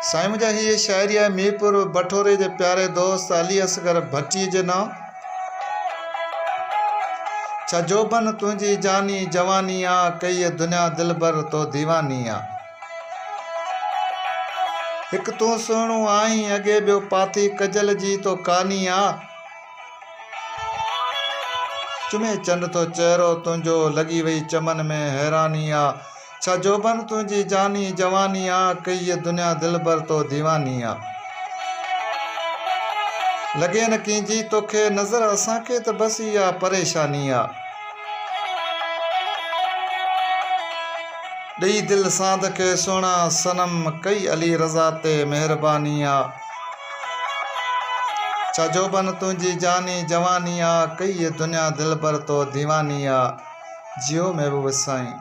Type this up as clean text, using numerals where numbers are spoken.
साईं मुंहिंजा हीअ शाइरी आहे मीरपुर बठोरे जे प्यारे दोस्त अली असगर भट्टी जे नाम। छा जोबन तुंहिंजी जानी जवानी आ, कई दुनिया दिलबर तो दीवानी आ। हिकु तूं सुहिणो आहीं अॻे ॿियो पाती कजल जी तो कहानी आ। चुमे चंड तो चहिरो तुंहिंजो लॻी वई चमन में हैरानी आ। छा जोबन तुंहिंजी जानी जवानी आ, कई दुनिया दिलबर तो दीवानी आ। लॻे न कंहिंजी तोखे नज़र असांखे त बस इहा परेशानी आ। ॾेई दिलि सांद खे सुहिणा सनम, कई अली रज़ा ते महिरबानी आ। छा जोबन तुंहिंजी जानी जवानी आ, कई दुनिया दिलबर तो दीवानी आ। जियो महबूब साईं।